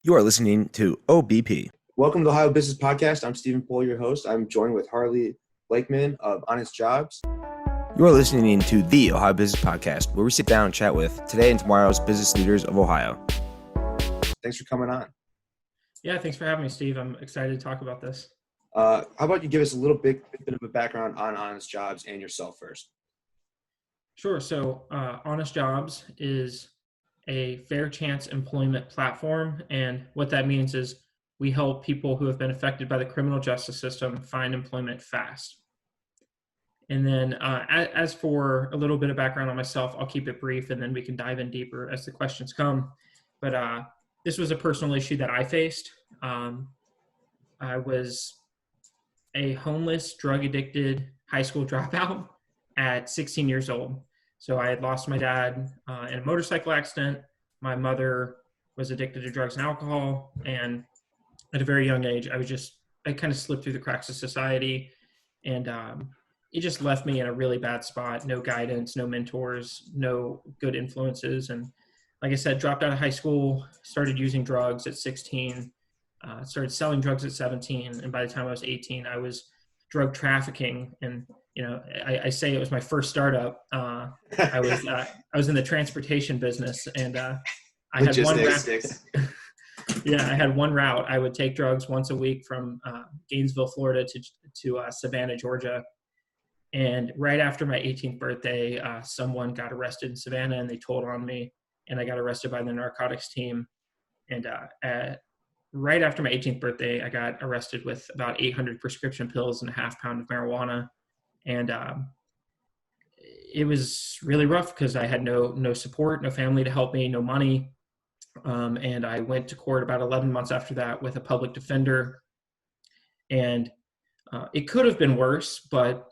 You are listening to OBP. Welcome to the Ohio Business Podcast. I'm Stephen Pohl, your host. I'm joined with Harley Blakeman of Honest Jobs. You are listening to the Ohio Business Podcast, where we sit down and chat with today and tomorrow's business leaders of Ohio. Thanks for coming on. Yeah, thanks for having me, Steve. I'm excited to talk about this. How about you give us a little bit of a background on Honest Jobs and yourself first? Sure. So Honest Jobs is a fair chance employment platform. And what that means is we help people who have been affected by the criminal justice system find employment fast. And then as for a little bit of background on myself, I'll keep it brief and then we can dive in deeper as the questions come. But this was a personal issue that I faced. I was a homeless, drug-addicted high school dropout at 16 years old. So I had lost my dad in a motorcycle accident. My mother was addicted to drugs and alcohol. And at a very young age, I kind of slipped through the cracks of society. And it just left me in a really bad spot. No guidance, no mentors, no good influences. And like I said, dropped out of high school, started using drugs at 16, started selling drugs at 17. And by the time I was 18, I was drug trafficking. And, you know, I say it was my first startup. I was in the transportation business and I had one route. Yeah, I had one route. I would take drugs once a week from Gainesville, Florida to Savannah, Georgia. And right after my 18th birthday, someone got arrested in Savannah and they told on me. And I got arrested by the narcotics team. And right after my 18th birthday, I got arrested with about 800 prescription pills and a half pound of marijuana. And it was really rough because I had no support, no family to help me, no money. And I went to court about 11 months after that with a public defender. And it could have been worse, but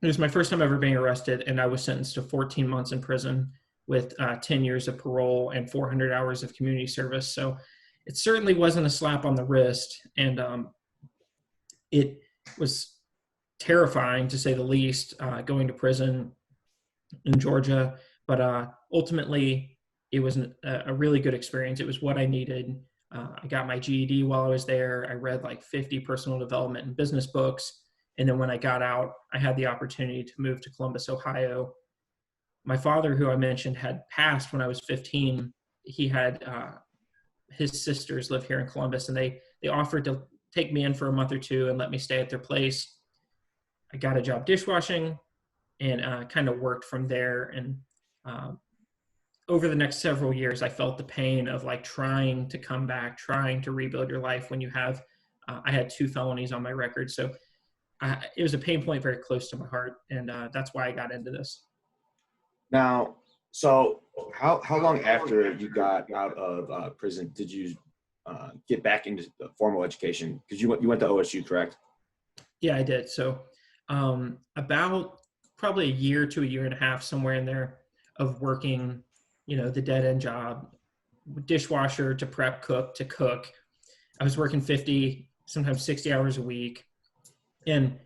it was my first time ever being arrested. And I was sentenced to 14 months in prison with 10 years of parole and 400 hours of community service. So it certainly wasn't a slap on the wrist. And it was terrifying, to say the least, going to prison in Georgia. But ultimately, it was a really good experience. It was what I needed. I got my GED while I was there. I read like 50 personal development and business books. And then when I got out, I had the opportunity to move to Columbus, Ohio. My father, who I mentioned, had passed when I was 15. He had his sisters live here in Columbus, and they offered to take me in for a month or two and let me stay at their place. I got a job dishwashing and kind of worked from there. And over the next several years, I felt the pain of like trying to come back, trying to rebuild your life when you have, I had 2 felonies on my record. So it was a pain point very close to my heart. And that's why I got into this. Now, so how long after you got out of prison did you get back into the formal education? Because you went to OSU, correct? Yeah, I did. So about probably a year to a year and a half, somewhere in there, of working, the dead end job, dishwasher to prep cook to cook. I was working 50, sometimes 60 hours a week. And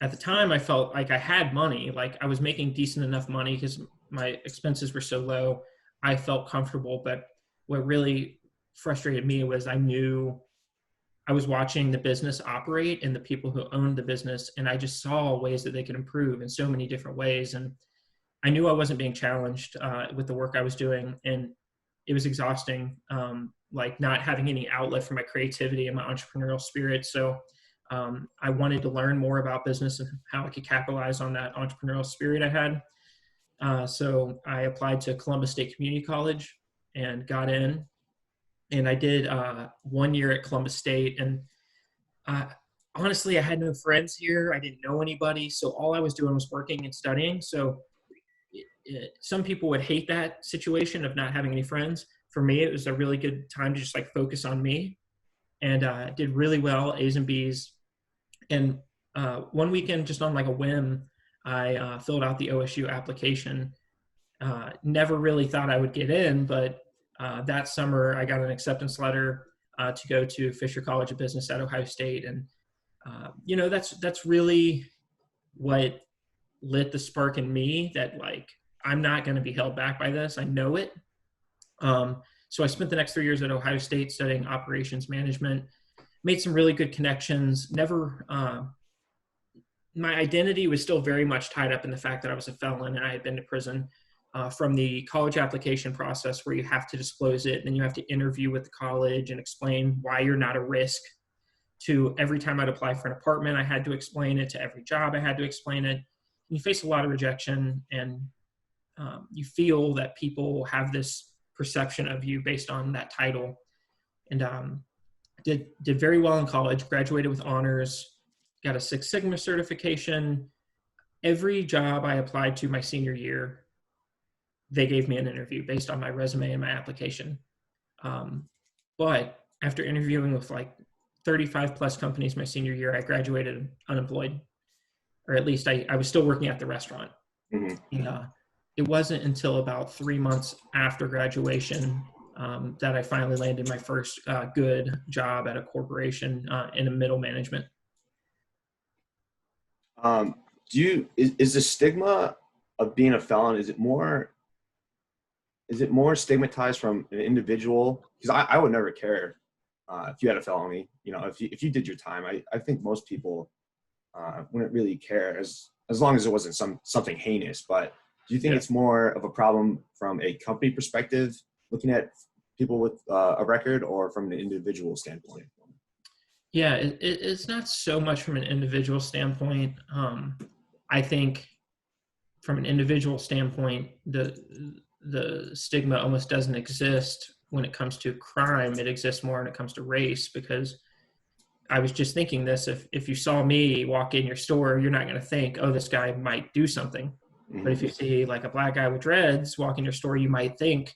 at the time I felt like I had money, like I was making decent enough money because my expenses were so low. I felt comfortable, but what really frustrated me was I knew I was watching the business operate and the people who owned the business, and I just saw ways that they could improve in so many different ways. And I knew I wasn't being challenged with the work I was doing, and it was exhausting, like not having any outlet for my creativity and my entrepreneurial spirit. So I wanted to learn more about business and how I could capitalize on that entrepreneurial spirit I had. So I applied to Columbus State Community College and got in. And I did 1 year at Columbus State. And honestly, I had no friends here. I didn't know anybody. So all I was doing was working and studying. So some people would hate that situation of not having any friends. For me, it was a really good time to just like focus on me. And did really well, A's and B's. And one weekend, just on like a whim, I filled out the OSU application. Never really thought I would get in, but that summer I got an acceptance letter to go to Fisher College of Business at Ohio State. And, that's really what lit the spark in me that like, I'm not going to be held back by this. I know it. So I spent the next 3 years at Ohio State studying operations management, made some really good connections. My identity was still very much tied up in the fact that I was a felon and I had been to prison. From the college application process where you have to disclose it, then you have to interview with the college and explain why you're not a risk, to every time I'd apply for an apartment, I had to explain it, to every job I had to explain it. You face a lot of rejection, and you feel that people have this perception of you based on that title. And did very well in college, graduated with honors, got a Six Sigma certification. Every job I applied to my senior year, they gave me an interview based on my resume and my application. But after interviewing with like 35 plus companies my senior year, I graduated unemployed, or at least I was still working at the restaurant. Mm-hmm. And, it wasn't until about 3 months after graduation that I finally landed my first good job at a corporation in a middle management. Is the stigma of being a felon, is it more stigmatized from an individual? Because I would never care if you had a felony. You know, if you did your time, I think most people wouldn't really care as long as it wasn't something heinous. But do you think it's more of a problem from a company perspective, looking at people with a record, or from an individual standpoint? Yeah, it's not so much from an individual standpoint. I think from an individual standpoint, the stigma almost doesn't exist when it comes to crime. It exists more when it comes to race, because I was just thinking this, if you saw me walk in your store, you're not going to think, oh, this guy might do something. Mm-hmm. But if you see like a black guy with dreads walk in your store, you might think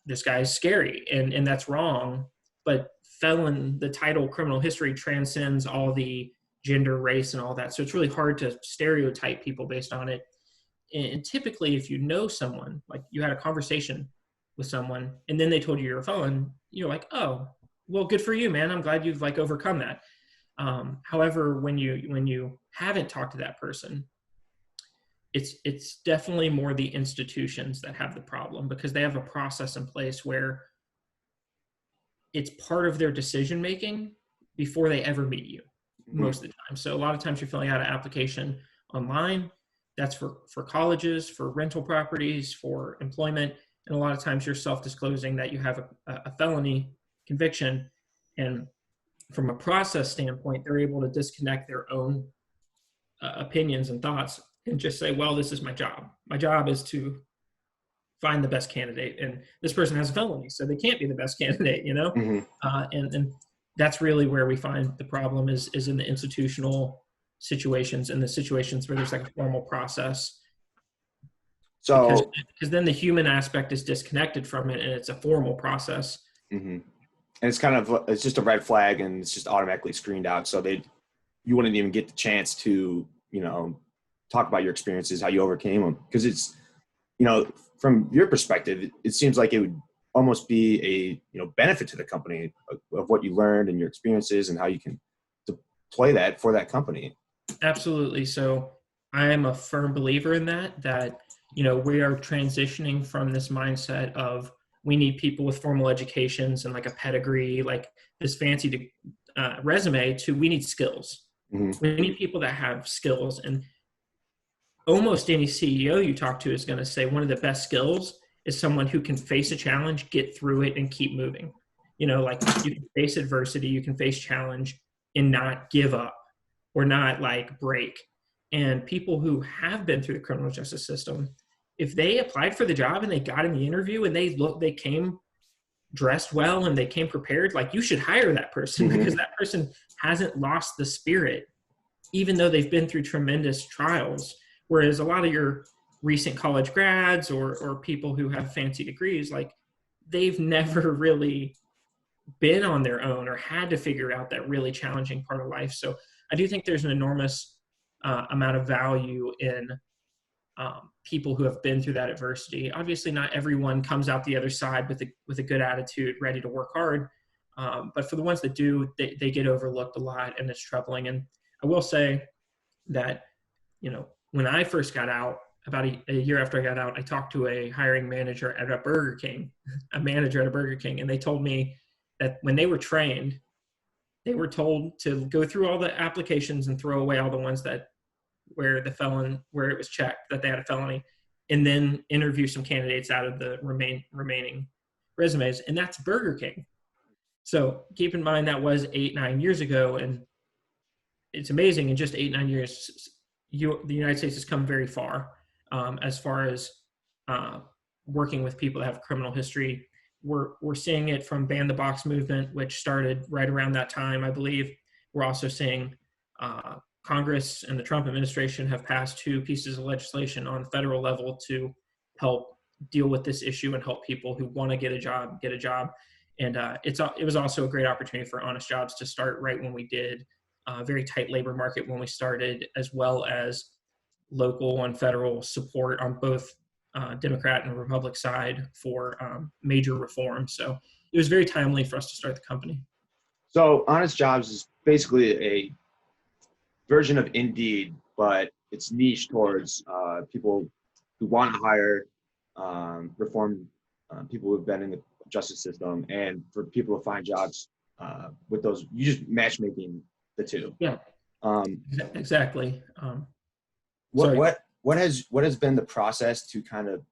this guy is scary, and that's wrong. But felon, the title criminal history, transcends all the gender, race, and all that. So it's really hard to stereotype people based on it. And typically, if you know someone, like you had a conversation with someone and then they told you you're a felon, you're like, oh, well, good for you, man. I'm glad you've like overcome that. However, when you haven't talked to that person, it's definitely more the institutions that have the problem, because they have a process in place where it's part of their decision making before they ever meet you, most of the time. So a lot of times you're filling out an application online. That's for colleges, for rental properties, for employment. And a lot of times you're self-disclosing that you have a felony conviction. And from a process standpoint, they're able to disconnect their own opinions and thoughts and just say, well, this is my job. My job is to find the best candidate. And this person has a felony, so they can't be the best candidate, you know? Mm-hmm. And that's really where we find the problem is in the institutional situations, and the situations where there's like a formal process. So because then the human aspect is disconnected from it, and it's a formal process. Mm-hmm. And it's just a red flag, and it's just automatically screened out. So you wouldn't even get the chance to, talk about your experiences, how you overcame them. Because it's, from your perspective, it seems like it would almost be a, benefit to the company of what you learned and your experiences and how you can deploy that for that company. Absolutely. So I am a firm believer in that, we are transitioning from this mindset of we need people with formal educations and like a pedigree, like this fancy resume, to we need skills. Mm-hmm. We need people that have skills. And almost any CEO you talk to is going to say one of the best skills is someone who can face a challenge, get through it, and keep moving. Like you can face adversity, you can face challenge and not give up or not like break. And people who have been through the criminal justice system, if they applied for the job and they got in the interview and they came dressed well and they came prepared, like you should hire that person. Mm-hmm. Because that person hasn't lost the spirit, even though they've been through tremendous trials. Whereas a lot of your recent college grads or people who have fancy degrees, like they've never really been on their own or had to figure out that really challenging part of life. So I do think there's an enormous amount of value in people who have been through that adversity. Obviously, not everyone comes out the other side with a good attitude, ready to work hard. But for the ones that do, they get overlooked a lot, and it's troubling. And I will say that, when I first got out, about a year after I got out, I talked to a hiring manager at a Burger King, a manager at a Burger King, and they told me that when they were trained, they were told to go through all the applications and throw away all the ones that where it was checked that they had a felony, and then interview some candidates out of the remaining resumes, and that's Burger King. So keep in mind that was 8-9 years ago, and it's amazing in just 8-9 years, the United States has come very far as working with people that have criminal history. We're seeing it from Ban the Box movement, which started right around that time, I believe. We're also seeing Congress and the Trump administration have passed 2 pieces of legislation on federal level to help deal with this issue and help people who want to get a job. And it was also a great opportunity for Honest Jobs to start right when we did. Very tight labor market when we started, as well as local and federal support on both Democrat and Republican side for major reform. So it was very timely for us to start the company. So Honest Jobs is basically a version of Indeed, but it's niche towards people who want to hire reform people who have been in the justice system, and for people to find jobs with those. You just matchmaking the two. Yeah, exactly. What has been the process to kind of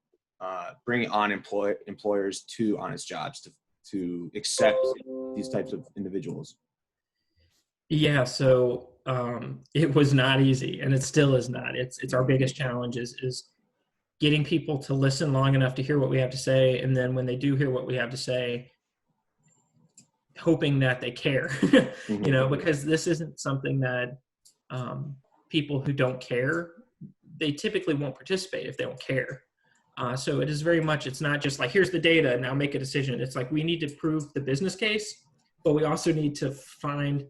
bring on employers to Honest Jobs to accept these types of individuals? Yeah, so it was not easy, and it still is not. It's our biggest challenge is getting people to listen long enough to hear what we have to say, and then when they do hear what we have to say, hoping that they care, because this isn't something that people who don't care, they typically won't participate if they don't care. So it is very much, it's not just like, here's the data, now make a decision. It's like, we need to prove the business case, but we also need to find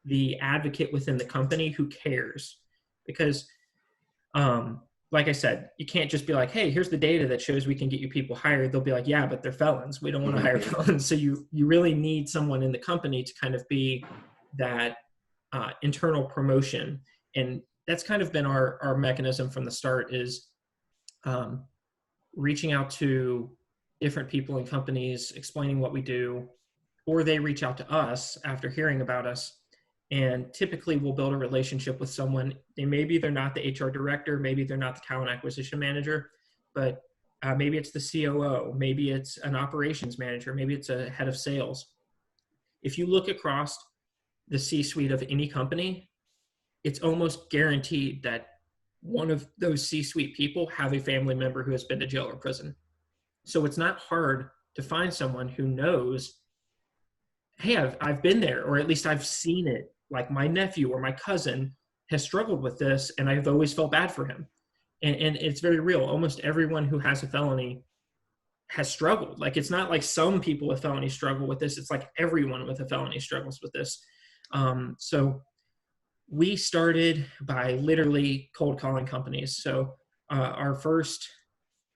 the advocate within the company who cares. Because like I said, you can't just be like, hey, here's the data that shows we can get you people hired. They'll be like, yeah, but they're felons. We don't want to hire felons. So you really need someone in the company to kind of be that internal promotion. And that's kind of been our mechanism from the start, is reaching out to different people in companies, explaining what we do, or they reach out to us after hearing about us. And typically we'll build a relationship with someone. Maybe they're not the HR director, maybe they're not the talent acquisition manager, but maybe it's the COO, maybe it's an operations manager, maybe it's a head of sales. If you look across the C-suite of any company, it's almost guaranteed that one of those C-suite people have a family member who has been to jail or prison. So it's not hard to find someone who knows, hey, I've been there, or at least I've seen it. Like my nephew or my cousin has struggled with this, and I've always felt bad for him. And it's very real. Almost everyone who has a felony has struggled. Like, it's not like some people with felonies struggle with this. It's like everyone with a felony struggles with this. So we started by literally cold calling companies. So our first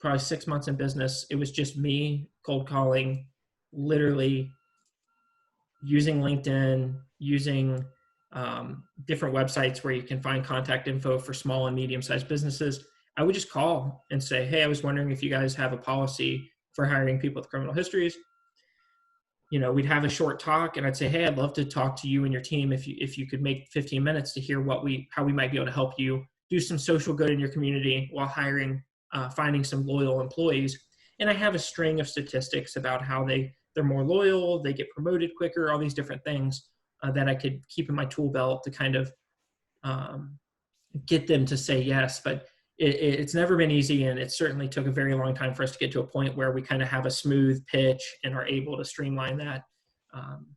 probably 6 months in business, it was just me cold calling, literally using LinkedIn, using different websites where you can find contact info for small and medium-sized businesses. I would just call and say, hey, I was wondering if you guys have a policy for hiring people with criminal histories. We'd have a short talk, and I'd say, hey, I'd love to talk to you and your team if you could make 15 minutes to hear how we might be able to help you do some social good in your community while finding some loyal employees. And I have a string of statistics about how they're more loyal, they get promoted quicker, all these different things that I could keep in my tool belt to kind of get them to say yes. But it's never been easy, and it certainly took a very long time for us to get to a point where we kind of have a smooth pitch and are able to streamline that.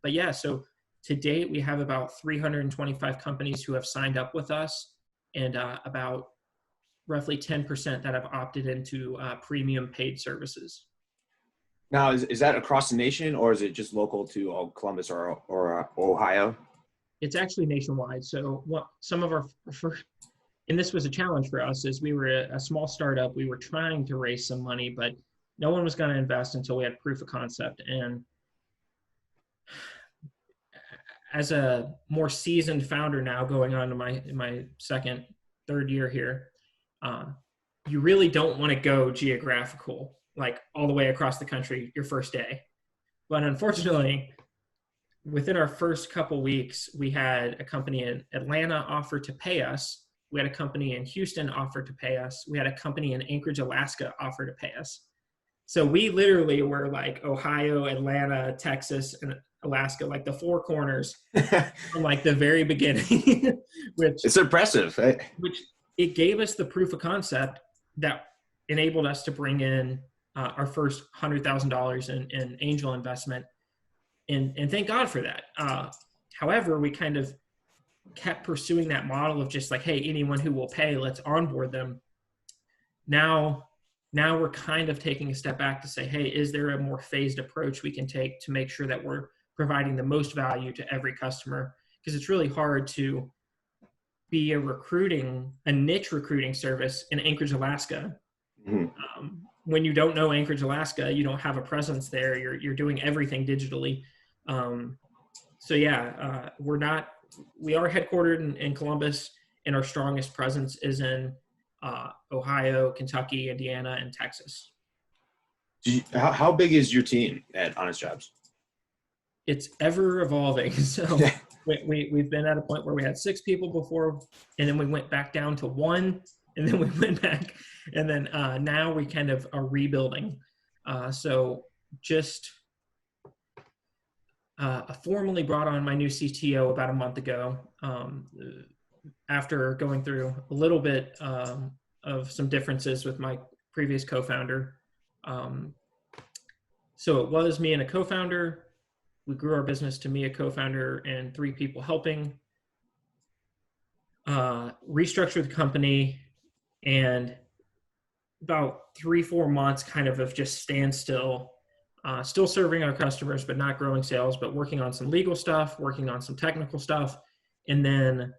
But yeah, so to date, we have about 325 companies who have signed up with us, and about roughly 10% that have opted into premium paid services. Now, is that across the nation, or is it just local to Columbus or Ohio? It's actually nationwide. So some of our first, and this was a challenge for us, is we were a small startup. We were trying to raise some money, but no one was going to invest until we had proof of concept. And as a more seasoned founder now, going on to my third year here, you really don't want to go geographical, like all the way across the country your first day. But unfortunately, within our first couple weeks, we had a company in Atlanta offer to pay us. We had a company in Houston offer to pay us. We had a company in Anchorage, Alaska offer to pay us. So we literally were like Ohio, Atlanta, Texas, and Alaska, like the four corners from like the very beginning, which it's impressive. Which it gave us the proof of concept that enabled us to bring in our first $100,000 in angel investment. And thank God for that. However, we kind of kept pursuing that model of just like, hey, anyone who will pay, let's onboard them. Now we're kind of taking a step back to say, hey, is there a more phased approach we can take to make sure that we're providing the most value to every customer? Because it's really hard to be a niche recruiting service in Anchorage, Alaska. Mm-hmm. When you don't know Anchorage, Alaska, you don't have a presence there. You're doing everything digitally. We are headquartered in Columbus, and our strongest presence is in Ohio, Kentucky, Indiana, and Texas. How big is your team at Honest Jobs? It's ever evolving. So we've been at a point where we had 6 people before, and then we went back down to 1, and then we went back, and then now we kind of are rebuilding. So just formally brought on my new CTO about a month ago, after going through a little bit of some differences with my previous co-founder. So it was me and a co-founder. We grew our business to me, a co-founder, and 3 people helping. Restructured the company, and about 3-4 months kind of just standstill, still serving our customers, but not growing sales, but working on some legal stuff, working on some technical stuff. And then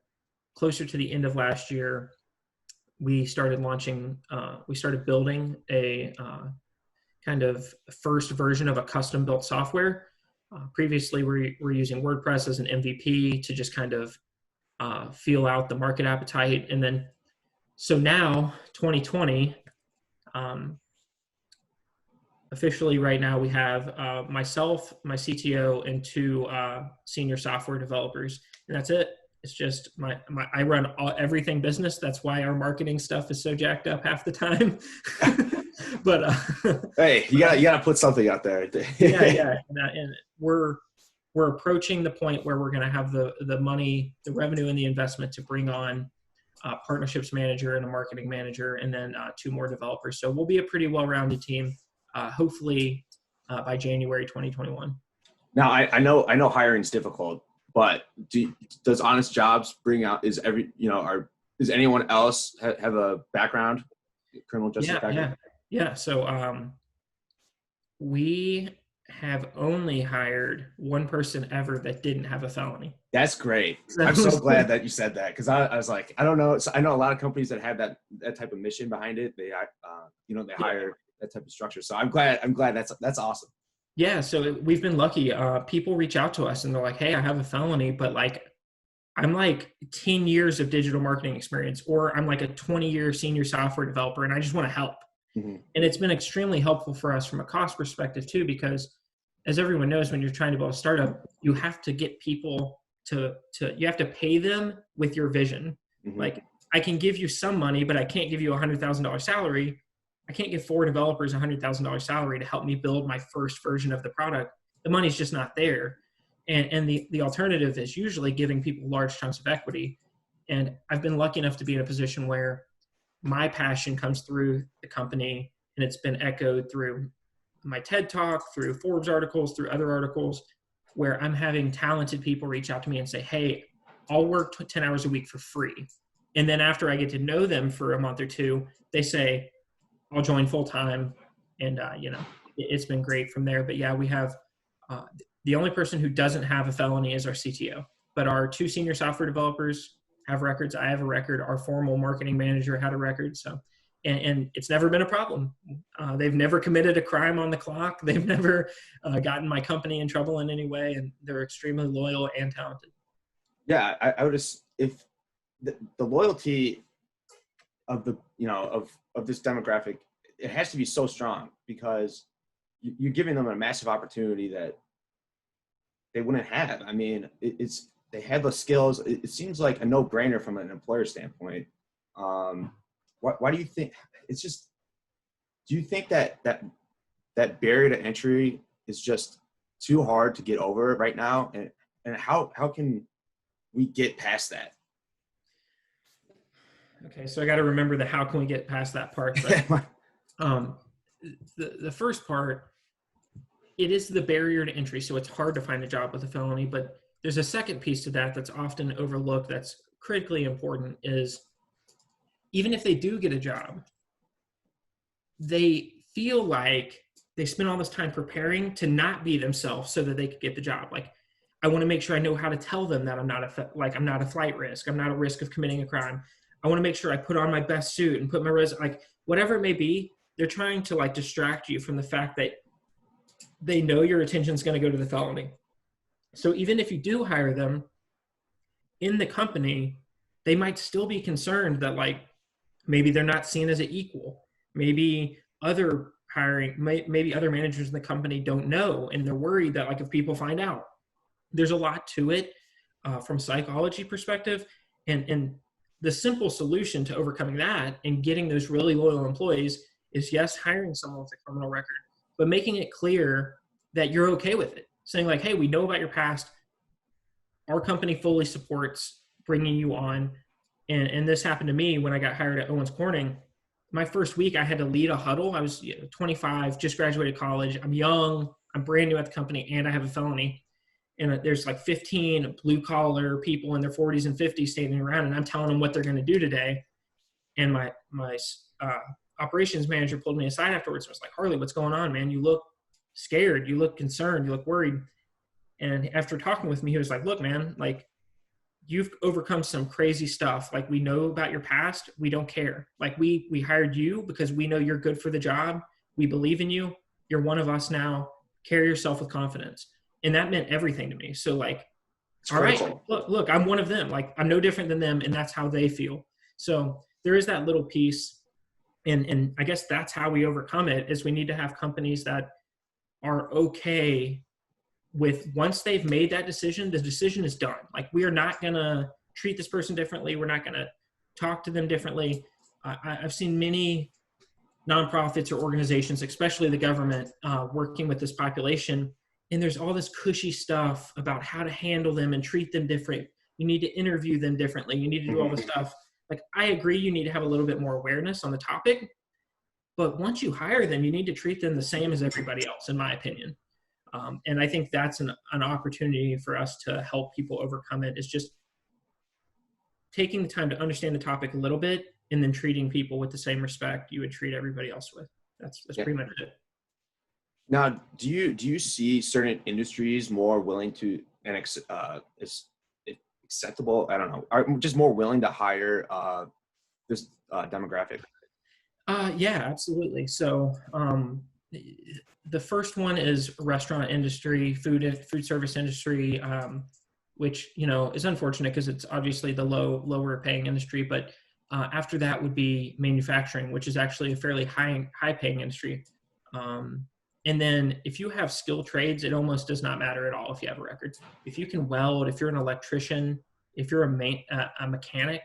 closer to the end of last year, we started building a kind of first version of a custom built software. Previously, we're using WordPress as an MVP to just kind of feel out the market appetite. And then, so now 2020, officially right now we have myself, my CTO, and 2 senior software developers, and that's it. It's just I run everything business. That's why our marketing stuff is so jacked up half the time. But hey, you gotta put something out there. yeah, and we're approaching the point where we're going to have the money, the revenue, and the investment to bring on a partnerships manager and a marketing manager, and then 2 more developers. So we'll be a pretty well-rounded team, hopefully by January 2021. Now I know hiring's difficult, but does Honest Jobs bring out, does anyone else have a background, criminal justice background? Yeah. So we have only hired 1 person ever that didn't have a felony. That's great. I'm so glad that you said that, because I was like, I don't know. So I know a lot of companies that have that type of mission behind it. They hire that type of structure. So I'm glad that's awesome. Yeah. So we've been lucky. People reach out to us and they're like, hey, I have a felony, but like, I'm like 10 years of digital marketing experience, or I'm like a 20-year senior software developer, and I just want to help. Mm-hmm. And it's been extremely helpful for us from a cost perspective too, because as everyone knows, when you're trying to build a startup, you have to get people you have to pay them with your vision. Mm-hmm. Like, I can give you some money, but I can't give you a $100,000 salary. I can't give 4 developers a $100,000 salary to help me build my first version of the product. The money's just not there. And the alternative is usually giving people large chunks of equity. And I've been lucky enough to be in a position where my passion comes through the company, and it's been echoed through my TED Talk, through Forbes articles, through other articles, where I'm having talented people reach out to me and say, hey, I'll work 10 hours a week for free. And then after I get to know them for a month or 2, they say, I'll join full time. And, it's been great from there. But yeah, we have the only person who doesn't have a felony is our CTO, but our 2 senior software developers have records. I have a record. Our formal marketing manager had a record. So, and it's never been a problem. They've never committed a crime on the clock. They've never gotten my company in trouble in any way. And they're extremely loyal and talented. Yeah. I would just, if the loyalty, of the, of this demographic, it has to be so strong because you're giving them a massive opportunity that they wouldn't have. I mean, they have the skills. It seems like a no-brainer from an employer standpoint. Why do you think it's just? Do you think that barrier to entry is just too hard to get over right now? And how can we get past that? Okay, so I got to remember the how can we get past that part. But, the first part, it is the barrier to entry, so it's hard to find a job with a felony. But there's a second piece to that that's often overlooked that's critically important is even if they do get a job, they feel like they spend all this time preparing to not be themselves so that they could get the job. Like, I want to make sure I know how to tell them that I'm not a flight risk. I'm not a risk of committing a crime. I want to make sure I put on my best suit and put my like whatever it may be. They're trying to like distract you from the fact that they know your attention is going to go to the felony. So even if you do hire them in the company, they might still be concerned that like maybe they're not seen as an equal. Maybe other maybe other managers in the company don't know, and they're worried that like if people find out. There's a lot to it from psychology perspective, and the simple solution to overcoming that and getting those really loyal employees is yes, hiring someone with a criminal record, but making it clear that you're okay with it. Saying like, hey, we know about your past. Our company fully supports bringing you on. And this happened to me when I got hired at Owens Corning. My first week, I had to lead a huddle. I was 25, just graduated college. I'm young. I'm brand new at the company, and I have a felony. And there's like 15 blue collar people in their 40s and 50s standing around, and I'm telling them what they're going to do today. And my operations manager pulled me aside afterwards and was like, Harley, what's going on, man? You look scared. You look concerned. You look worried. And after talking with me, he was like, look, man, like you've overcome some crazy stuff. Like we know about your past. We don't care. Like we hired you because we know you're good for the job. We believe in you. You're one of us now. Carry yourself with confidence. And that meant everything to me. So like, all right, look, I'm one of them. Like I'm no different than them. And that's how they feel. So there is that little piece. And I guess that's how we overcome it is we need to have companies that are okay with once they've made that decision, the decision is done. Like we are not going to treat this person differently. We're not going to talk to them differently. I've seen many nonprofits or organizations, especially the government, working with this population. And there's all this cushy stuff about how to handle them and treat them different. You need to interview them differently. You need to do all this stuff. Like, I agree you need to have a little bit more awareness on the topic. But once you hire them, you need to treat them the same as everybody else, in my opinion. And I think that's an opportunity for us to help people overcome it, is just taking the time to understand the topic a little bit and then treating people with the same respect you would treat everybody else with. That's pretty much it. Now, do you see certain industries more willing to and acceptable? I don't know. Are just more willing to hire this demographic? Yeah, absolutely. So the first one is restaurant industry, food service industry, which is unfortunate because it's obviously the lower paying industry. But after that would be manufacturing, which is actually a fairly high paying industry. And then if you have skilled trades, it almost does not matter at all if you have a record. If you can weld, if you're an electrician, if you're a mechanic,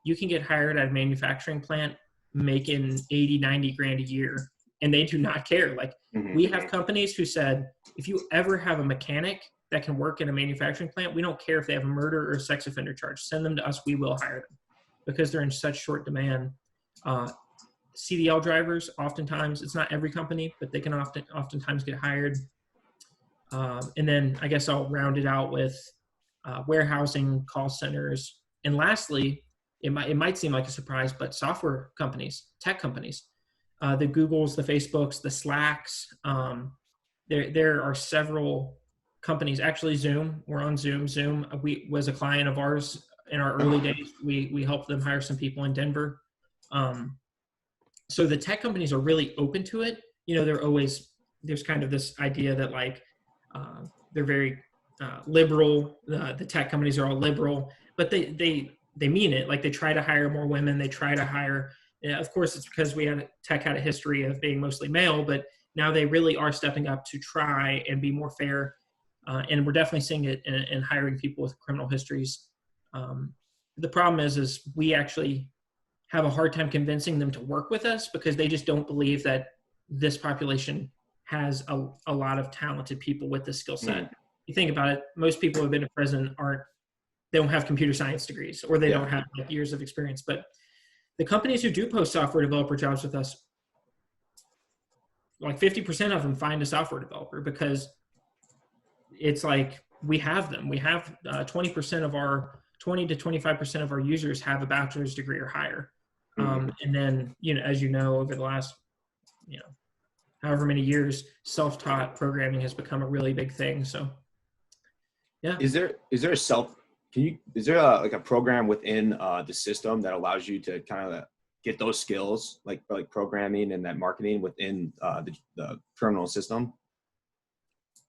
you can get hired at a manufacturing plant making 80, 90 grand a year, and they do not care. Like we have companies who said, if you ever have a mechanic that can work in a manufacturing plant, we don't care if they have a murder or a sex offender charge. Send them to us. We will hire them because they're in such short demand. CDL drivers, oftentimes, it's not every company, but they can oftentimes get hired. And then I guess I'll round it out with warehousing, call centers. And lastly, it might seem like a surprise, but software companies, tech companies, the Googles, the Facebooks, the Slacks. There are several companies. Actually, Zoom. We're on Zoom. Zoom was a client of ours in our early days. We helped them hire some people in Denver. So the tech companies are really open to it. There's kind of this idea that like they're very liberal. The tech companies are all liberal, but they mean it. Like they try to hire more women. They try to hire Yeah, of course, it's because tech had a history of being mostly male, but now they really are stepping up to try and be more fair. And we're definitely seeing it in hiring people with criminal histories. The problem is we actually have a hard time convincing them to work with us because they just don't believe that this population has a lot of talented people with this skill set. You think about it, most people who have been to prison they don't have computer science degrees, or they don't have like years of experience. But the companies who do post software developer jobs with us, like 50% of them find a software developer because it's like we have them. We have 20 to 25% of our users have a bachelor's degree or higher. And then, as you know, over the last, however many years, self-taught programming has become a really big thing. So, yeah. Is there a program within the system that allows you to kind of get those skills, like programming and that marketing within the criminal system?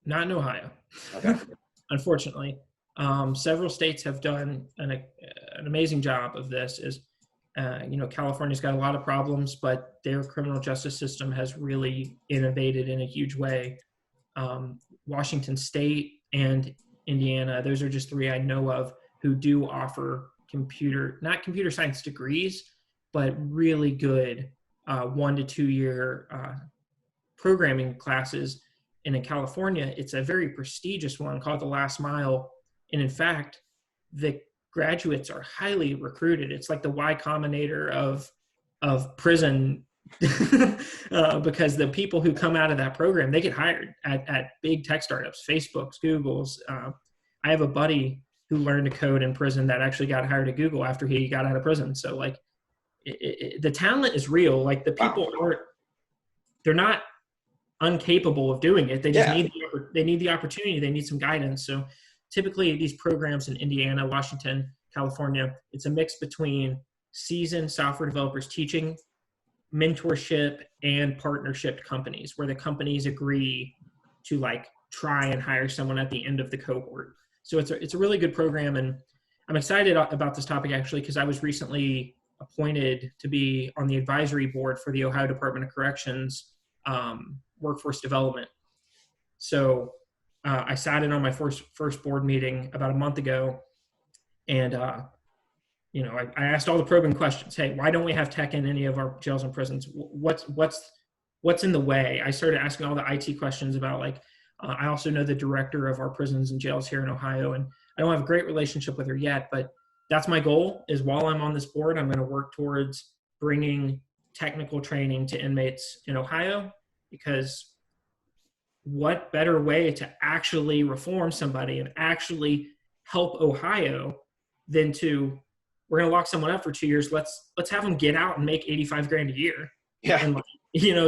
Not in Ohio. Okay. Unfortunately. Several states have done an amazing job of this. California's got a lot of problems, but their criminal justice system has really innovated in a huge way. Washington State and Indiana, those are just three I know of who do offer not computer science degrees, but really good 1 to 2 year programming classes. And in California, it's a very prestigious one called the Last Mile. And in fact, the graduates are highly recruited. It's like the Y Combinator of prison because the people who come out of that program, they get hired at big tech startups, Facebooks, Googles. I have a buddy who learned to code in prison that actually got hired at Google after he got out of prison. So like the talent is real. Like the people they're not incapable of doing it. They just need the opportunity. They need some guidance. So typically these programs in Indiana, Washington, California, it's a mix between seasoned software developers teaching, mentorship, and partnership companies where the companies agree to like try and hire someone at the end of the cohort. So it's a really good program. And I'm excited about this topic actually, because I was recently appointed to be on the advisory board for the Ohio Department of Corrections workforce development. So I sat in on my first board meeting about a month ago, and I asked all the probing questions. Hey, why don't we have tech in any of our jails and prisons? What's in the way? I started asking all the IT questions about I also know the director of our prisons and jails here in Ohio, and I don't have a great relationship with her yet, but that's my goal. Is while I'm on this board, I'm going to work towards bringing technical training to inmates in Ohio, because what better way to actually reform somebody and actually help Ohio than we're going to lock someone up for 2 years. Let's have them get out and make $85,000 a year. Yeah. And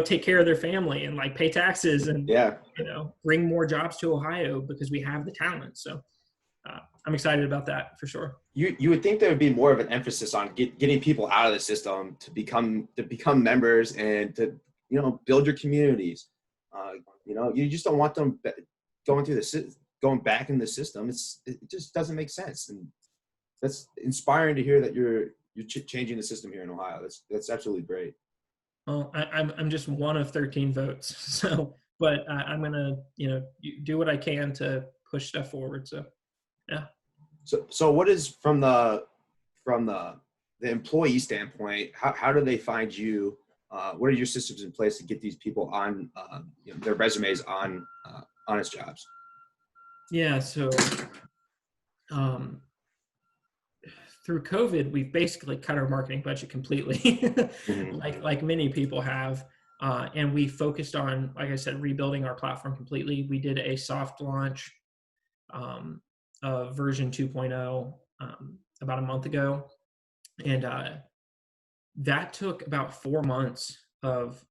take care of their family and pay taxes and, bring more jobs to Ohio because we have the talent. So I'm excited about that for sure. You would think there would be more of an emphasis on getting people out of the system to become members and to, build your communities. You just don't want them going back in the system. It just doesn't make sense. And that's inspiring to hear that you're changing the system here in Ohio. That's absolutely great. Well, I'm just one of 13 votes. So, but I'm gonna do what I can to push stuff forward. So, yeah. So what is from the employee standpoint? How do they find you? What are your systems in place to get these people on their resumes on Honest Jobs? Yeah. So, through COVID, we've basically cut our marketing budget completely, mm-hmm. like many people have. And we focused on, like I said, rebuilding our platform completely. We did a soft launch of version 2.0 about a month ago. And that took about 4 months of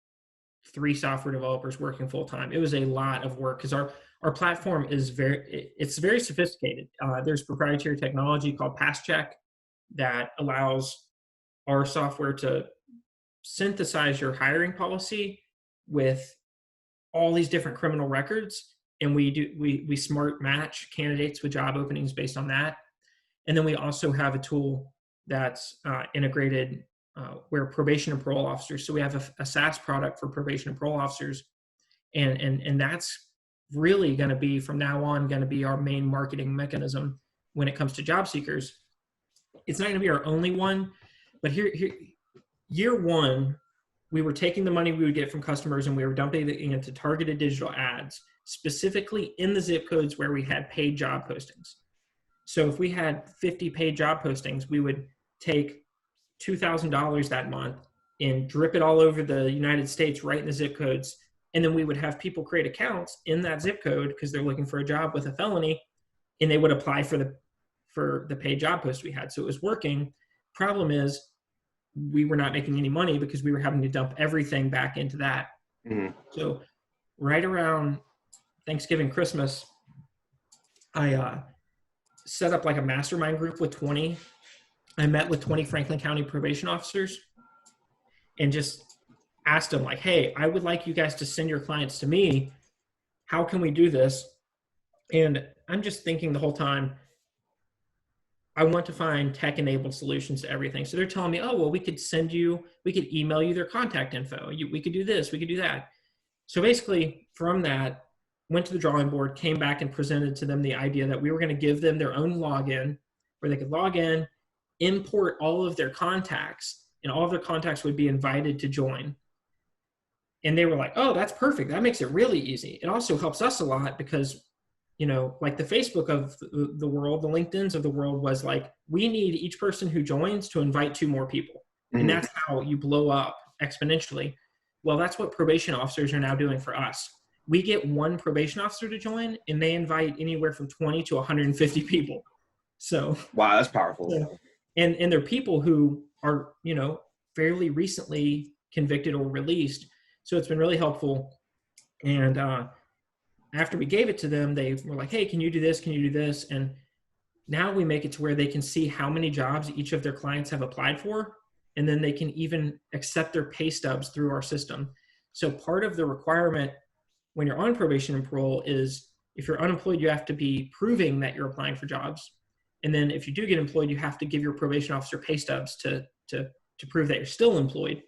3 software developers working full time. It was a lot of work because our platform is very sophisticated. There's proprietary technology called PassCheck that allows our software to synthesize your hiring policy with all these different criminal records. And we smart match candidates with job openings based on that. And then we also have a tool that's integrated we're probation and parole officers. So we have a SaaS product for probation and parole officers. And that's really going to be, from now on, going to be our main marketing mechanism when it comes to job seekers. It's not going to be our only one, but here year one, we were taking the money we would get from customers and we were dumping it into targeted digital ads, specifically in the zip codes where we had paid job postings. So if we had 50 paid job postings, we would take $2,000 that month and drip it all over the United States right in the zip codes. And then we would have people create accounts in that zip code because they're looking for a job with a felony, and they would apply for the paid job post we had. So it was working. Problem is, we were not making any money because we were having to dump everything back into that. Mm-hmm. So right around Thanksgiving, Christmas, I set up like a mastermind group with 20. I met with 20 Franklin County probation officers and just asked them like, hey, I would like you guys to send your clients to me. How can we do this? And I'm just thinking the whole time, I want to find tech-enabled solutions to everything. So they're telling me, oh, well, we could email you their contact info. We could do this, we could do that. So basically from that, went to the drawing board, came back and presented to them the idea that we were going to give them their own login where they could log in, import all of their contacts, and all of their contacts would be invited to join. And they were like, oh, that's perfect. That makes it really easy. It also helps us a lot because, you know, like the Facebook of the world, the LinkedIns of the world was like, we need each person who joins to invite 2 more people. Mm-hmm. And that's how you blow up exponentially. Well, that's what probation officers are now doing for us. We get 1 probation officer to join and they invite anywhere from 20 to 150 people. So, wow, that's powerful. So, and they're people who are, you know, fairly recently convicted or released. So it's been really helpful. And after we gave it to them, they were like, hey, can you do this? Can you do this? And now we make it to where they can see how many jobs each of their clients have applied for. And then they can even accept their pay stubs through our system. So part of the requirement when you're on probation and parole is if you're unemployed, you have to be proving that you're applying for jobs. And then if you do get employed, you have to give your probation officer pay stubs to prove that you're still employed.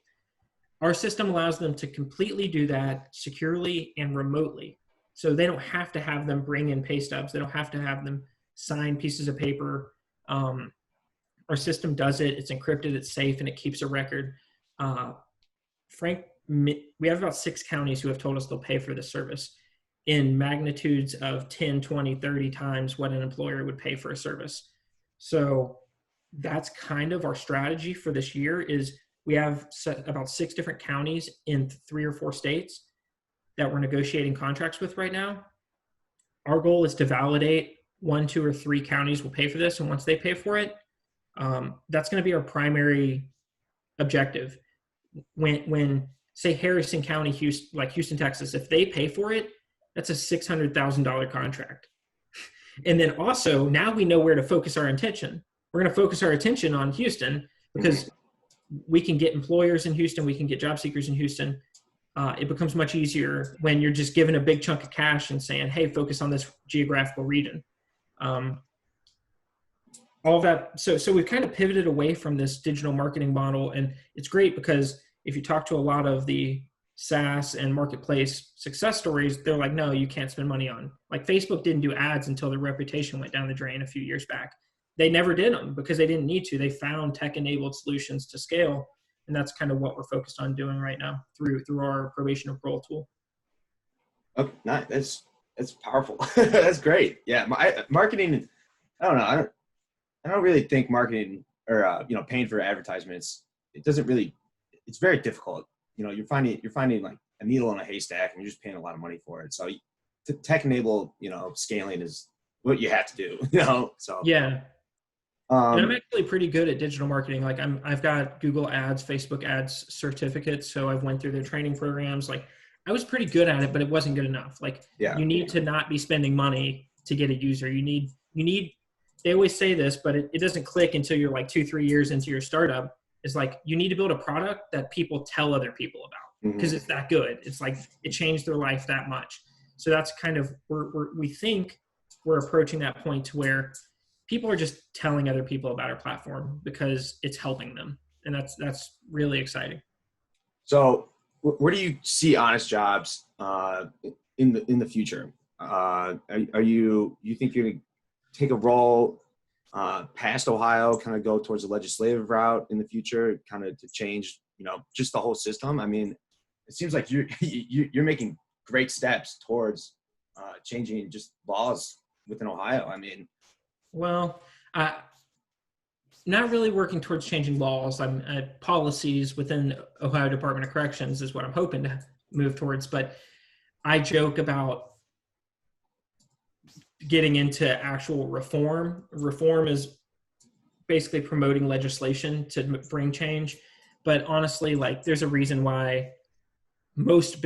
Our system allows them to completely do that securely and remotely. So they don't have to have them bring in pay stubs. They don't have to have them sign pieces of paper. Our system does it. It's encrypted, it's safe, and it keeps a record. Frank, we have about 6 counties who have told us they'll pay for this service in magnitudes of 10, 20, 30 times what an employer would pay for a service. So that's kind of our strategy for this year is we have about 6 different counties in 3 or 4 states that we're negotiating contracts with right now. Our goal is to validate 1, 2, or 3 counties will pay for this. And once they pay for it, that's going to be our primary objective. When say Harrison County, Houston, Texas, if they pay for it, that's a $600,000 contract. And then also now we know where to focus our attention. We're going to focus our attention on Houston because we can get employers in Houston. We can get job seekers in Houston. It becomes much easier when you're just given a big chunk of cash and saying, hey, focus on this geographical region. All of that. So we've kind of pivoted away from this digital marketing model. And it's great because if you talk to a lot of the SaaS and marketplace success stories, they're like, no, you can't spend money on. Like Facebook didn't do ads until their reputation went down the drain a few years back. They never did them because they didn't need to. They found tech-enabled solutions to scale. And that's kind of what we're focused on doing right now through our probation and parole tool. Oh, nice. That's powerful. That's great. Yeah. Marketing, I don't know. I don't really think marketing or, paying for advertisements, it's very difficult. You're finding like a needle in a haystack and you're just paying a lot of money for it. So tech-enabled, scaling is what you have to do, so. Yeah. And I'm actually pretty good at digital marketing. Like I've got Google Ads, Facebook Ads certificates. So I've went through their training programs. Like I was pretty good at it, but it wasn't good enough. Like you need to not be spending money to get a user. You need, they always say this, but it doesn't click until you're like 2-3 years into your startup. It's like, you need to build a product that people tell other people about because it's that good. It's like, it changed their life that much. So that's kind of, we think we're approaching that point to where people are just telling other people about our platform because it's helping them. And that's really exciting. So where do you see Honest Jobs in the future? You think you're going to take a role past Ohio, kind of go towards a legislative route in the future, kind of to change, just the whole system? I mean, it seems like you're making great steps towards changing just laws within Ohio. I mean, well, not really working towards changing laws. I'm policies within Ohio Department of Corrections is what I'm hoping to move towards. But I joke about getting into actual reform. Reform is basically promoting legislation to bring change. But honestly, like, there's a reason why most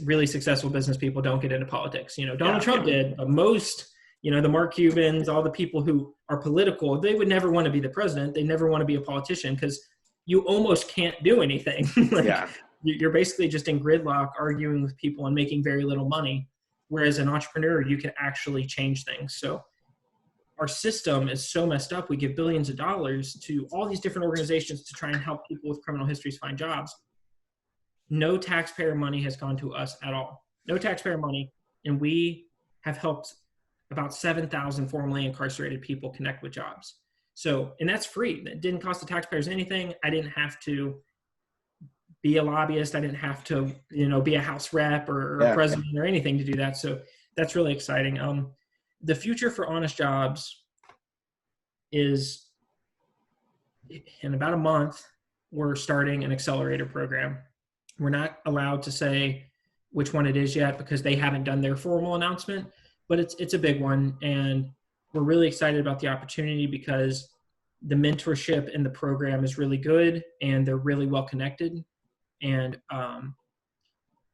really successful business people don't get into politics. Donald Trump did, but most, the Mark Cubans, all the people who are political, they would never want to be the president. They never want to be a politician because you almost can't do anything. You're basically just in gridlock arguing with people and making very little money. Whereas an entrepreneur, you can actually change things. So our system is so messed up. We give billions of dollars to all these different organizations to try and help people with criminal histories find jobs. No taxpayer money has gone to us at all. No taxpayer money. And we have helped about 7,000 formerly incarcerated people connect with jobs. So, and that's free. It didn't cost the taxpayers anything. I didn't have to be a lobbyist. I didn't have to, be a House rep or a president or anything to do that. So that's really exciting. The future for Honest Jobs is, in about a month, we're starting an accelerator program. We're not allowed to say which one it is yet because they haven't done their formal announcement, but it's a big one. And we're really excited about the opportunity because the mentorship in the program is really good and they're really well connected. And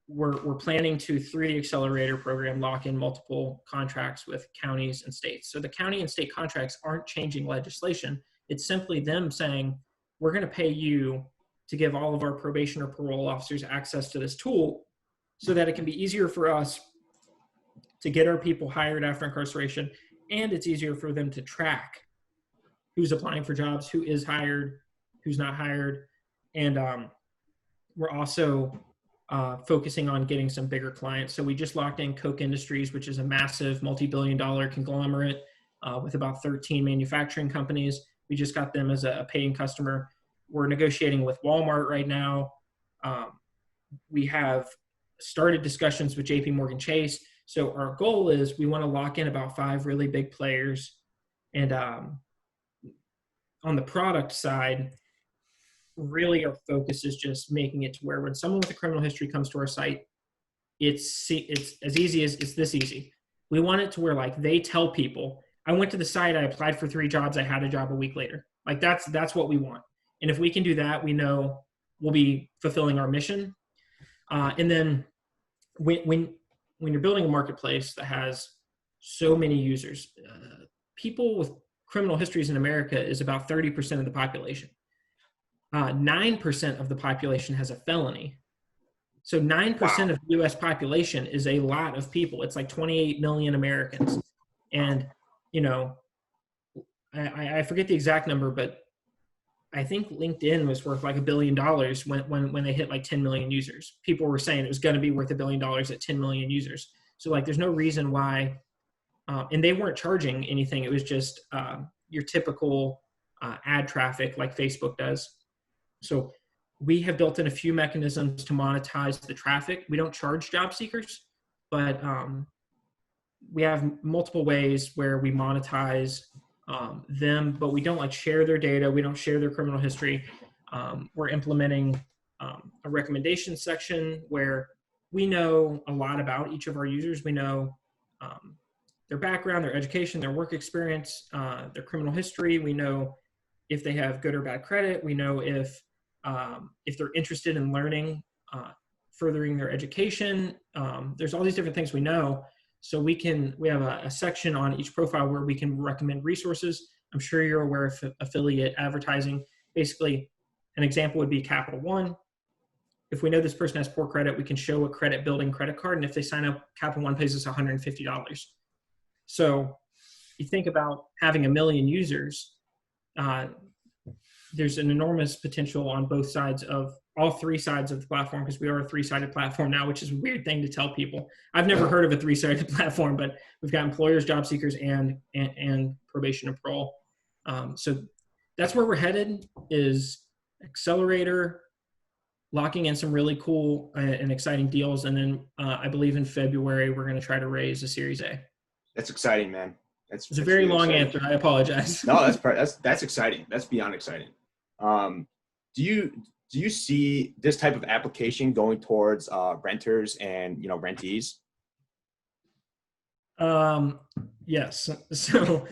we're planning to, through the accelerator program, lock in multiple contracts with counties and states. So the county and state contracts aren't changing legislation. It's simply them saying, we're going to pay you to give all of our probation or parole officers access to this tool so that it can be easier for us to get our people hired after incarceration, and it's easier for them to track who's applying for jobs, who is hired, who's not hired. And we're also focusing on getting some bigger clients. So we just locked in Koch Industries, which is a massive multi-billion-dollar conglomerate with about 13 manufacturing companies. We just got them as a paying customer. We're negotiating with Walmart right now. We have started discussions with JP Morgan Chase. So our goal is we want to lock in about 5 really big players. And on the product side, really our focus is just making it to where when someone with a criminal history comes to our site, it's as easy as it's this easy. We want it to where, like, they tell people, I went to the site, I applied for 3 jobs, I had a job a week later. Like, that's what we want. And if we can do that, we know we'll be fulfilling our mission. And then when you're building a marketplace that has so many users, people with criminal histories in America is about 30% of the population. 9% of the population has a felony. So 9% of the U.S. population is a lot of people. It's like 28 million Americans. And, I forget the exact number, but I think LinkedIn was worth like $1 billion when they hit like 10 million users. People were saying it was going to be worth $1 billion at 10 million users. So, like, there's no reason why, and they weren't charging anything. It was just your typical ad traffic like Facebook does. So we have built in a few mechanisms to monetize the traffic. We don't charge job seekers, but we have multiple ways where we monetize them, but we don't share their data. We don't share their criminal history. We're implementing a recommendation section where we know a lot about each of our users. We know their background, their education, their work experience, their criminal history. We know if they have good or bad credit. We know if they're interested in learning, furthering their education. There's all these different things we know. So we have a section on each profile where we can recommend resources. I'm sure you're aware of affiliate advertising. Basically, an example would be Capital One. If we know this person has poor credit, we can show a credit building credit card. And if they sign up, Capital One pays us $150. So you think about having 1 million users, there's an enormous potential on both sides of all three sides of the platform, because we are a three-sided platform now, which is a weird thing to tell people. I've never heard of a three-sided platform, but we've got employers, job seekers, and probation and parole. So that's where we're headed, is accelerator, locking in some really cool and exciting deals. And then I believe in February, we're going to try to raise a Series A. That's exciting, man. It's a very really long exciting. answer. I apologize. No, that's exciting. That's beyond exciting. Do you see this type of application going towards renters and rentees? Yes. So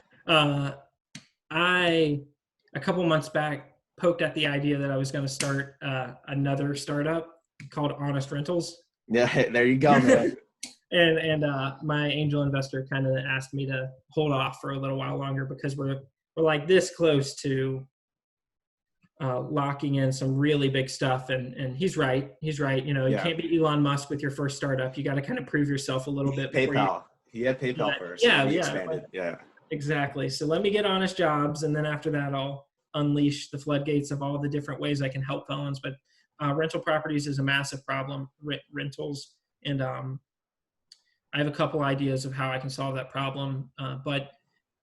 I a couple months back poked at the idea that I was going to start another startup called Honest Rentals. Yeah, there you go, man. and my angel investor kind of asked me to hold off for a little while longer, because we're like this close to locking in some really big stuff. And he's right. You can't be Elon Musk with your first startup. You got to kind of prove yourself a little bit. PayPal. He had PayPal first. Yeah. He expanded. Yeah. Exactly. So let me get Honest Jobs, and then after that, I'll unleash the floodgates of all the different ways I can help felons. But rental properties is a massive problem, rentals. And I have a couple ideas of how I can solve that problem. But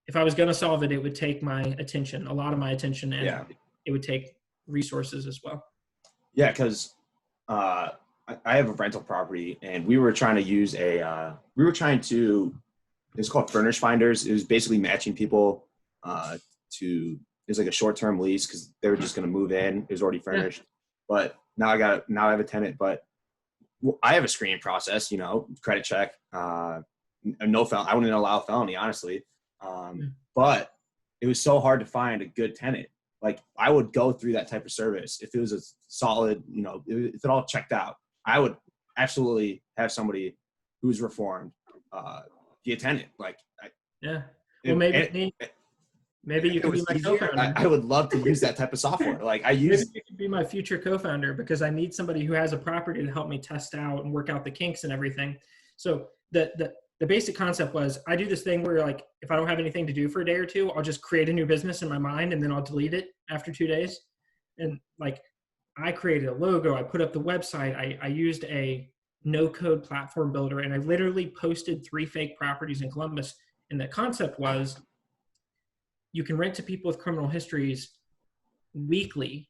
if I was going to solve it, it would take my attention, a lot of my attention, and it would take resources as well. Yeah, because I have a rental property, and we were trying to use it's called Furnish Finders. It was basically matching people to, it's like a short-term lease, because they were just going to move in. It was already furnished. Yeah. But now I have a tenant, but I have a screening process, credit check, no felon. I wouldn't allow a felony, honestly. But it was so hard to find a good tenant. Like, I would go through that type of service if it was a solid, if it all checked out. I would absolutely have somebody who's reformed be a tenant. Like, well, maybe you can be my co-founder. I would love to use that type of software. Like, maybe you can be my future co-founder, because I need somebody who has a property to help me test out and work out the kinks and everything. So the basic concept was, I do this thing where, like, if I don't have anything to do for a day or two, I'll just create a new business in my mind, and then I'll delete it after 2 days. And like, I created a logo, I put up the website, I used a no-code platform builder, and I literally posted 3 fake properties in Columbus. And the concept was, you can rent to people with criminal histories weekly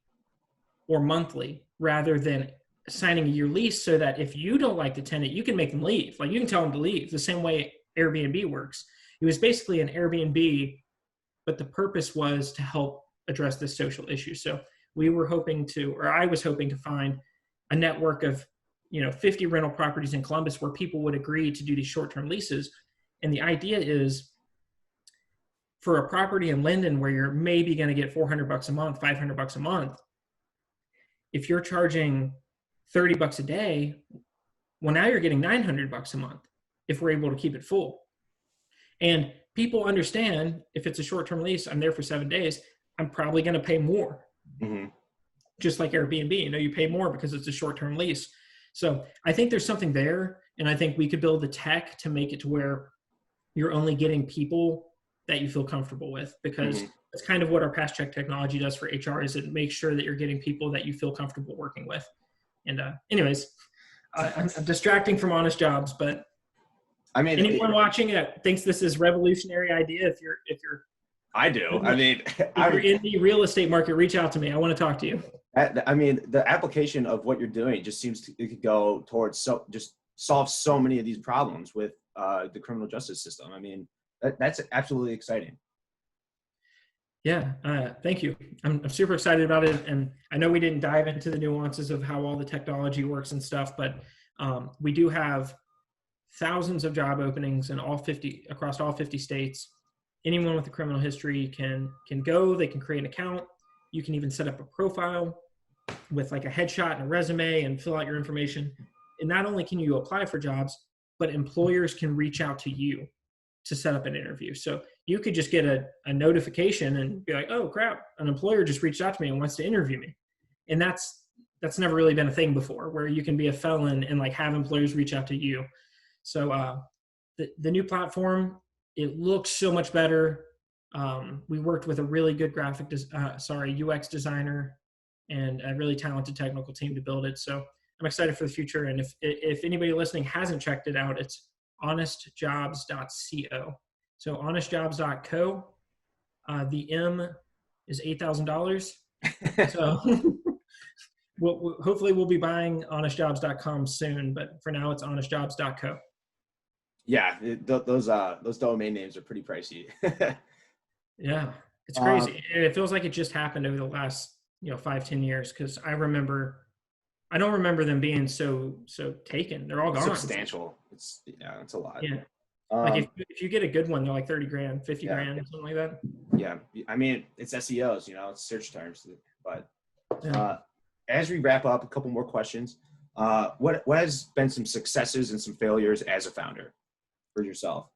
or monthly, rather than signing a year lease, so that if you don't like the tenant, you can make them leave. Like, you can tell them to leave, the same way Airbnb works. It was basically an Airbnb, but the purpose was to help address this social issue. So I was hoping to find a network of 50 rental properties in Columbus where people would agree to do these short-term leases. And the idea is, for a property in Linden where you're maybe going to get $400 a month, $500 a month, if you're charging $30 a day, well, now you're getting $900 a month if we're able to keep it full. And people understand, if it's a short-term lease, I'm there for 7 days, I'm probably going to pay more. Mm-hmm. Just like Airbnb, you pay more because it's a short-term lease. So I think there's something there, and I think we could build the tech to make it to where you're only getting people that you feel comfortable with, because that's kind of what our Pass Check technology does for HR, is it makes sure that you're getting people that you feel comfortable working with. And anyways, I'm distracting from Honest Jobs, but I mean, anyone watching it thinks this is revolutionary idea. If you're I do. I mean, if you're in the real estate market, reach out to me. I want to talk to you. I mean, the application of what you're doing just seems it could go towards just solve so many of these problems with the criminal justice system. I mean, that's absolutely exciting. Yeah, thank you. I'm super excited about it, and I know we didn't dive into the nuances of how all the technology works and stuff, but we do have thousands of job openings in across all 50 states. Anyone with a criminal history can go. They can create an account. You can even set up a profile with like a headshot and a resume and fill out your information. And not only can you apply for jobs, but employers can reach out to you to set up an interview. So you could just get a notification and be like, oh crap, an employer just reached out to me and wants to interview me. And that's never really been a thing before, where you can be a felon and like have employers reach out to you. So the new platform, it looks so much better. We worked with a really good UX designer and a really talented technical team to build it. So I'm excited for the future. And if anybody listening hasn't checked it out, it's honestjobs.co. So honestjobs.co. The M is $8,000. So hopefully we'll be buying honestjobs.com soon, but for now it's honestjobs.co. Yeah, those domain names are pretty pricey. Yeah, it's crazy. And it feels like it just happened over the last 5-10 years, because I don't remember them being so taken. They're all gone. Substantial. It's a lot. Yeah. Like if you get a good one, they're like 30 grand, 50 grand, something like that. Yeah. I mean, it's SEOs, it's search terms, but Yeah. As we wrap up, a couple more questions. What has been some successes and some failures as a founder for yourself?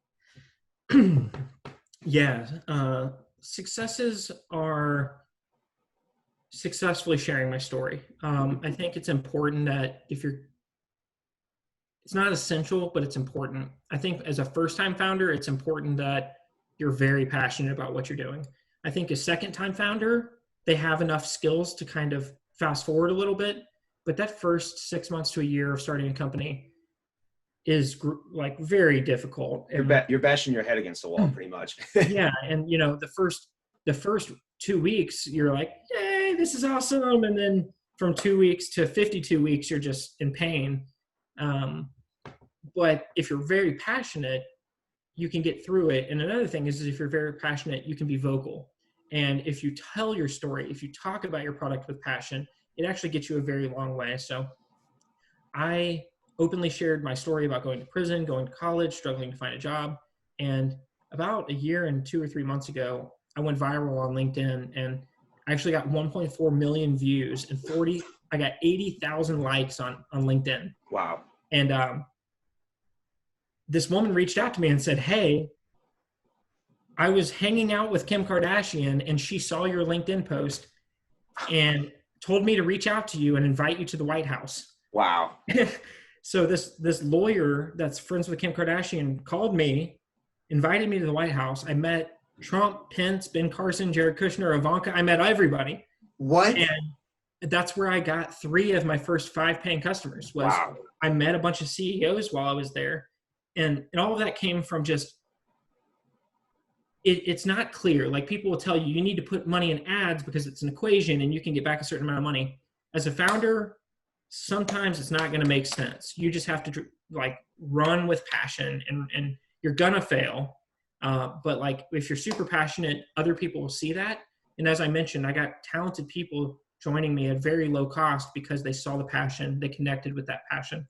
Yeah. Successes are successfully sharing my story. I think it's important that it's not essential, but it's important. I think as a first-time founder, it's important that you're very passionate about what you're doing. I think a second-time founder, they have enough skills to kind of fast forward a little bit, but that first 6 months to a year of starting a company is like very difficult. You're bashing your head against the wall pretty much. Yeah. And the first 2 weeks, you're like, yay, this is awesome. And then from 2 weeks to 52 weeks, you're just in pain. But if you're very passionate, you can get through it. And another thing is if you're very passionate, you can be vocal. And if you tell your story, if you talk about your product with passion, it actually gets you a very long way. So I openly shared my story about going to prison, going to college, struggling to find a job. And about a year and 2 or 3 months ago, I went viral on LinkedIn, and I actually got 1.4 million views and I got 80,000 likes on LinkedIn. Wow. And this woman reached out to me and said, hey, I was hanging out with Kim Kardashian and she saw your LinkedIn post and told me to reach out to you and invite you to the White House. Wow. So this lawyer that's friends with Kim Kardashian called me, invited me to the White House. I met Trump, Pence, Ben Carson, Jared Kushner, Ivanka. I met everybody. What? And that's where I got 3 of my first 5 paying customers. Wow. I met a bunch of CEOs while I was there. And all of that came from just, it's not clear. Like, people will tell you need to put money in ads because it's an equation and you can get back a certain amount of money. As a founder, sometimes it's not going to make sense. You just have to run with passion, and you're going to fail. But if you're super passionate, other people will see that. And as I mentioned, I got talented people joining me at very low cost because they saw the passion, they connected with that passion.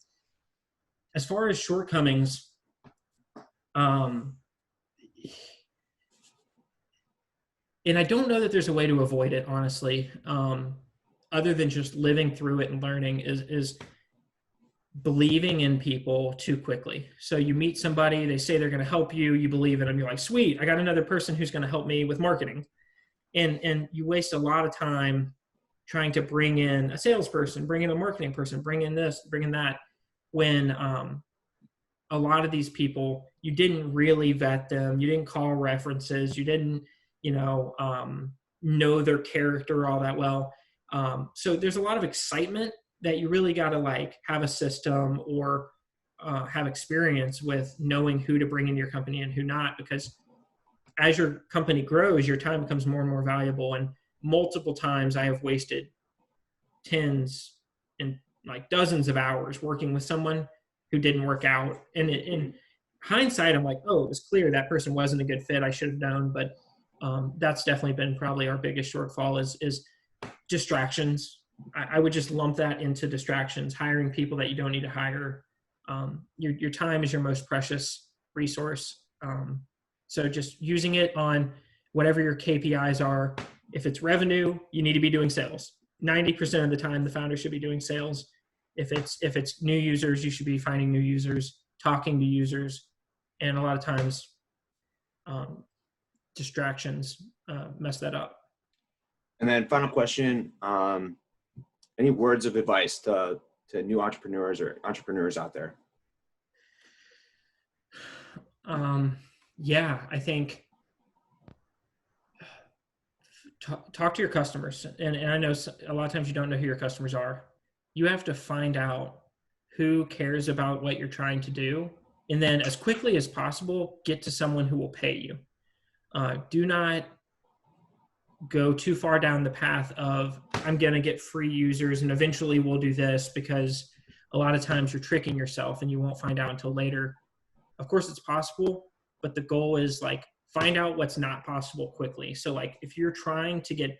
As far as shortcomings, and I don't know that there's a way to avoid it, honestly, other than just living through it and learning, is believing in people too quickly. So you meet somebody, they say they're going to help you, you believe in them, you're like, sweet, I got another person who's going to help me with marketing. And you waste a lot of time trying to bring in a salesperson, bring in a marketing person, bring in this, bring in that, when a lot of these people, you didn't really vet them, you didn't call references, you didn't know their character all that well. So there's a lot of excitement that you really got to have a system or have experience with knowing who to bring into your company and who not, because as your company grows, your time becomes more and more valuable. And multiple times I have wasted tens and dozens of hours working with someone who didn't work out. And in hindsight, I'm like, oh, it was clear that person wasn't a good fit. I should have known. But that's definitely been probably our biggest shortfall is distractions. I would just lump that into distractions, hiring people that you don't need to hire. Your time is your most precious resource. So just using it on whatever your KPIs are. If it's revenue, you need to be doing sales. 90% of the time, the founder should be doing sales. If it's new users, you should be finding new users, talking to users. And a lot of times, distractions mess that up. And then final question, any words of advice to new entrepreneurs or entrepreneurs out there? Yeah, I think talk to your customers. And I know a lot of times you don't know who your customers are. You have to find out who cares about what you're trying to do. And then as quickly as possible, get to someone who will pay you. Do not go too far down the path of, I'm going to get free users and eventually we'll do this, because a lot of times you're tricking yourself and you won't find out until later. Of course it's possible, but the goal is like, find out what's not possible quickly. So like if you're trying to get,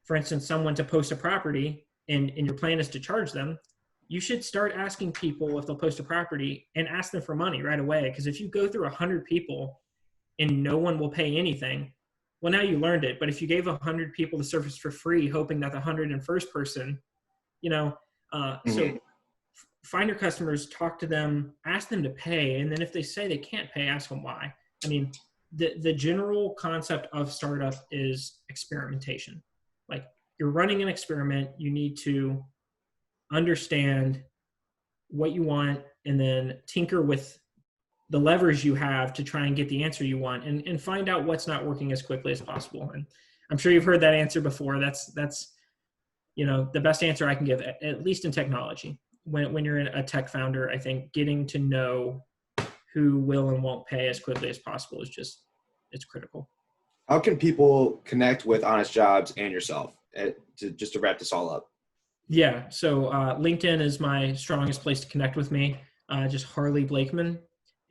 for instance, someone to post a property and your plan is to charge them, you should start asking people if they'll post a property and ask them for money right away. Because if you go through 100 people and no one will pay anything, well, now you learned it. But if you gave 100 people the service for free, hoping that the 101st person, so find your customers, talk to them, ask them to pay. And then if they say they can't pay, ask them why. I mean, the general concept of startup is experimentation. Like, you're running an experiment, you need to understand what you want and then tinker with the levers you have to try and get the answer you want, and find out what's not working as quickly as possible. And I'm sure you've heard that answer before. That's the best answer I can give, at least in technology. When you're a tech founder, I think getting to know who will and won't pay as quickly as possible is it's critical. How can people connect with Honest Jobs and yourself, just to wrap this all up? Yeah. So LinkedIn is my strongest place to connect with me. Just Harley Blakeman.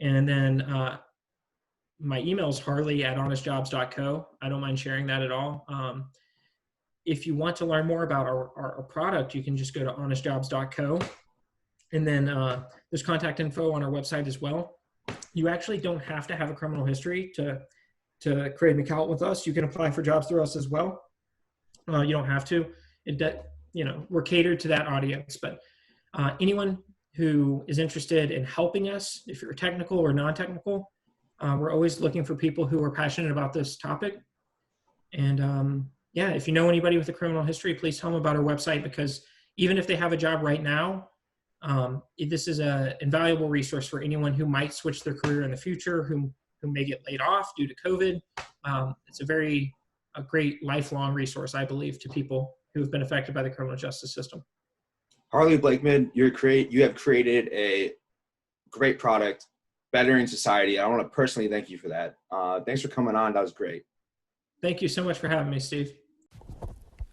And then my email is harley@honestjobs.co. I don't mind sharing that at all. If you want to learn more about our product, you can just go to honestjobs.co. And then there's contact info on our website as well. You actually don't have to have a criminal history to create an account with us. You can apply for jobs through us as well. You don't have to. We're catered to that audience. But anyone who is interested in helping us, if you're technical or non-technical, we're always looking for people who are passionate about this topic. And if you know anybody with a criminal history, please tell them about our website, because even if they have a job right now, this is an invaluable resource for anyone who might switch their career in the future, who may get laid off due to COVID. It's a great lifelong resource, I believe, to people who have been affected by the criminal justice system. Harley Blakeman, you have created a great product, bettering society. I want to personally thank you for that. Thanks for coming on. That was great. Thank you so much for having me, Steve.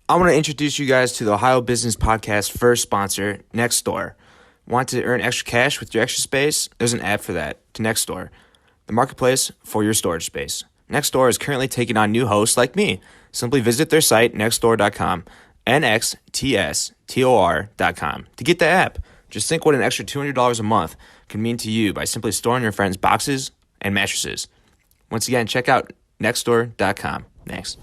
I want to introduce you guys to the Ohio Business Podcast first sponsor, Nextdoor. Want to earn extra cash with your extra space? There's an app for that, to Nextdoor, the marketplace for your storage space. Nextdoor is currently taking on new hosts like me. Simply visit their site, nextdoor.com, nxtstor.com, to get the app. Just think what an extra $200 a month can mean to you by simply storing your friends' boxes and mattresses. Once again, check out nextdoor.com. Thanks.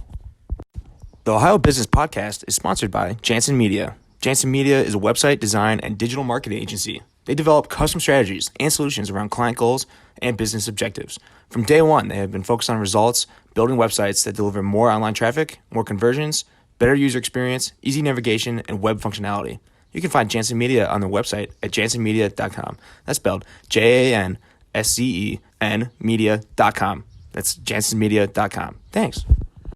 The Ohio Business Podcast is sponsored by Jansen Media. Jansen Media is a website design and digital marketing agency. They develop custom strategies and solutions around client goals and business objectives. From day one, they have been focused on results, building websites that deliver more online traffic, more conversions, better user experience, easy navigation, and web functionality. You can find Jansen Media on their website at jansenmedia.com. That's spelled JANSCEN media.com. That's jansenmedia.com. Thanks.